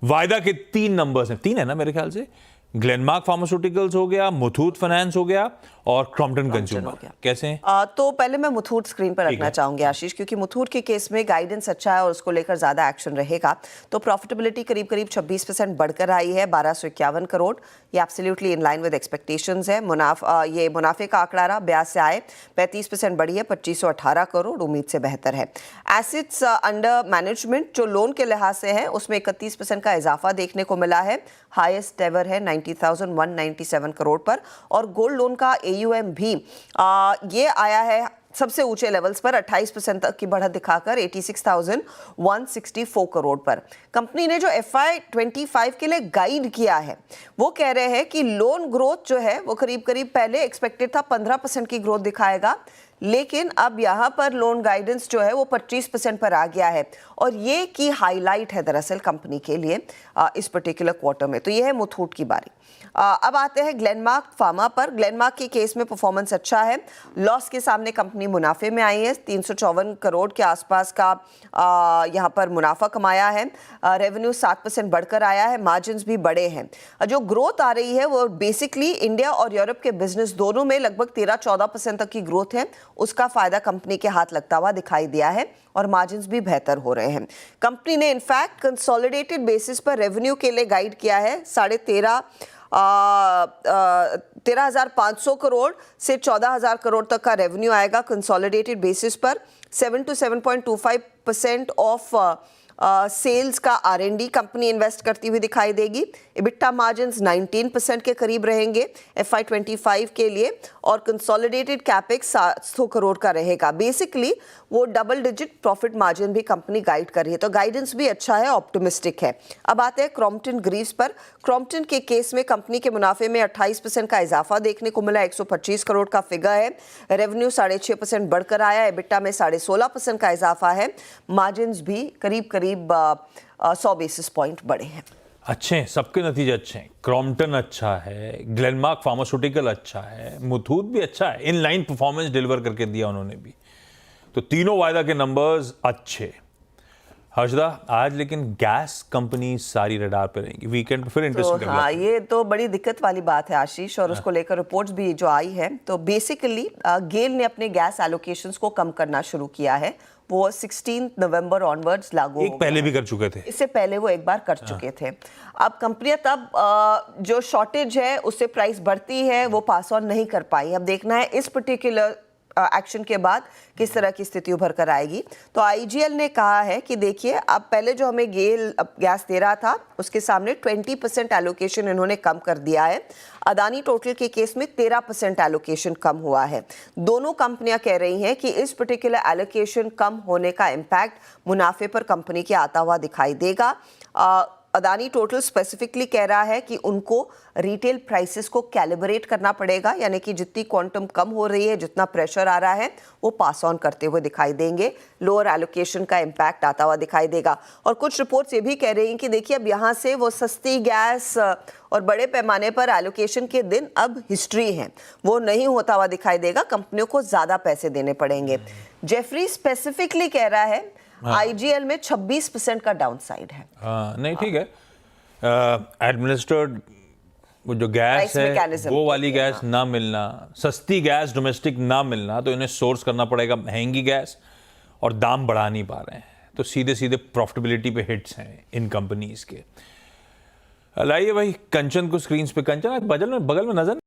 वायदा के 3 नंबर्स हैं, 3 है ना मेरे ख्याल से। ग्लेनमार्क फार्मास्यूटिकल्स हो गया, मुथूट फाइनेंस हो गया और क्रॉम्पटन कंज्यूमर। कैसे हैं? तो पहले मैं मुथूट स्क्रीन पर रखना चाहूंगी आशीष, क्योंकि मुथूट के केस में गाइडेंस अच्छा है और उसको लेकर ज्यादा एक्शन रहेगा। तो प्रॉफिटेबिलिटी करीब करीब 26% बढ़कर आई है, 1251 करोड़। ये absolutely in line with expectations है। ये मुनाफे का आंकड़ा रहा, ब्याज से आए 35% बढ़ी है, 2518 करोड़, उम्मीद से बेहतर है। एसेट्स अंडर मैनेजमेंट जो लोन के लिहाज से है उसमें 31% का इजाफा देखने को मिला है, हाईएस्ट एवर है 90,197 करोड़ पर। और गोल्ड लोन का AUM भी ये आया है सबसे ऊंचे लेवल्स पर, 28% तक की बढ़त दिखाकर 86,164 करोड़ पर। कंपनी ने जो FY25 के लिए गाइड किया है वो कह रहे हैं कि लोन ग्रोथ जो है वो करीब करीब पहले एक्सपेक्टेड था 15% की ग्रोथ दिखाएगा, लेकिन अब यहाँ पर लोन गाइडेंस जो है वो 25% पर आ गया है। और ये की हाईलाइट है दरअसल कंपनी के लिए इस पर्टिकुलर क्वार्टर में। तो ये है मुथूट की बारी। अब आते हैं ग्लेनमार्क फार्मा पर। ग्लेनमार्क के केस में परफॉर्मेंस अच्छा है, लॉस के सामने कंपनी मुनाफे में आई है, 354 करोड़ के आसपास का यहाँ पर मुनाफा कमाया है। रेवेन्यू 7% बढ़कर आया है, मार्जिन्स भी बड़े हैं। जो ग्रोथ आ रही है वो बेसिकली इंडिया और यूरोप के बिजनेस दोनों में लगभग 13-14% तक की ग्रोथ है, उसका फायदा कंपनी के हाथ लगता हुआ दिखाई दिया है और मार्जिन्स भी बेहतर हो रहे हैं। कंपनी ने इनफैक्ट कंसोलिडेटेड बेसिस पर रेवेन्यू के लिए गाइड किया है 13,500 करोड़ से 14,000 करोड़ तक का रेवेन्यू आएगा कंसोलिडेटेड बेसिस पर। 7 to 7.25% ऑफ सेल्स का R&D कंपनी इन्वेस्ट करती हुई दिखाई देगी। EBITDA मार्जिन्स 19% के करीब रहेंगे FY25 के लिए और कंसोलिडेटेड कैपेक्स 700 करोड़ का रहेगा। बेसिकली वो डबल डिजिट प्रॉफिट मार्जिन भी कंपनी गाइड कर रही है, तो गाइडेंस भी अच्छा है, ऑप्टिमिस्टिक है। अब आते हैं क्रॉम्पटन ग्रीव्स पर। क्रॉम्पटन के केस में कंपनी के मुनाफे में 28% का इजाफा देखने को मिला, 125 करोड़ का फिगर है। रेवेन्यू 6.5% बढ़कर आया, EBITDA में 16.5% का इजाफा है। मार्जिन्स भी करीब 100 बेसिस पॉइंट बढ़े हैं। अच्छे हैं, सबके नतीजे अच्छे हैं। क्रॉम्पटन अच्छा है, ग्लेनमार्क फार्मास्यूटिकल अच्छा है, मुथूट भी अच्छा है, इन लाइन परफॉर्मेंस डिलीवर करके दिया उन्होंने भी। तो तीनों वायदा के नंबर्स अच्छे। हर्षदा, आज लेकिन गैस कंपनी सारी रडार पे रहेंगी, वीकेंड पे फिर इंटरेस्टिंग। हाँ, ये तो बड़ी दिक्कत वाली बात है आशीष, और उसको लेकर रिपोर्ट्स भी जो आई है। तो बेसिकली गेल ने अपने गैस एलोकेशंस को कम करना शुरू किया है। वो 16 नवंबर ऑनवर्ड्स लागू एक पहले भी कर चुके थे, इससे पहले वो एक बार कर चुके थे। अब कंपनियां तब जो शॉर्टेज है उससे प्राइस बढ़ती है वो पास ऑन नहीं कर पाई। अब देखना है इस पर्टिकुलर एक्शन के बाद किस तरह की स्थिति उभर कर आएगी। तो IGL ने कहा है कि देखिए, अब पहले जो हमें गेल गैस दे रहा था उसके सामने 20% एलोकेशन इन्होंने कम कर दिया है। अदानी टोटल के केस में 13% एलोकेशन कम हुआ है। दोनों कंपनियां कह रही हैं कि इस पर्टिकुलर एलोकेशन कम होने का इम्पैक्ट मुनाफे पर कंपनी के आता हुआ दिखाई देगा। अदानी टोटल स्पेसिफिकली कह रहा है कि उनको रिटेल प्राइसेस को कैलिब्रेट करना पड़ेगा, यानी कि जितनी क्वांटम कम हो रही है, जितना प्रेशर आ रहा है वो पास ऑन करते हुए दिखाई देंगे। लोअर एलोकेशन का इम्पैक्ट आता हुआ दिखाई देगा। और कुछ रिपोर्ट्स ये भी कह रही हैं कि देखिए, अब यहाँ से वो सस्ती गैस और बड़े पैमाने पर एलोकेशन के दिन अब हिस्ट्री हैं, वो नहीं होता हुआ दिखाई देगा। कंपनियों को ज़्यादा पैसे देने पड़ेंगे। जेफरी स्पेसिफिकली कह रहा है IGL में 26% का डाउनसाइड है। नहीं ठीक है, एडमिनिस्ट्रेड वो जो गैस है वो वाली गैस ना मिलना, सस्ती गैस डोमेस्टिक ना मिलना, तो इन्हें सोर्स करना पड़ेगा महंगी गैस, और दाम बढ़ा नहीं पा रहे हैं, तो सीधे सीधे प्रॉफिटेबिलिटी पे हिट्स हैं इन कंपनीज के। लाइए भाई कंचन को स्क्रीन पे। कंचन बगल में नजर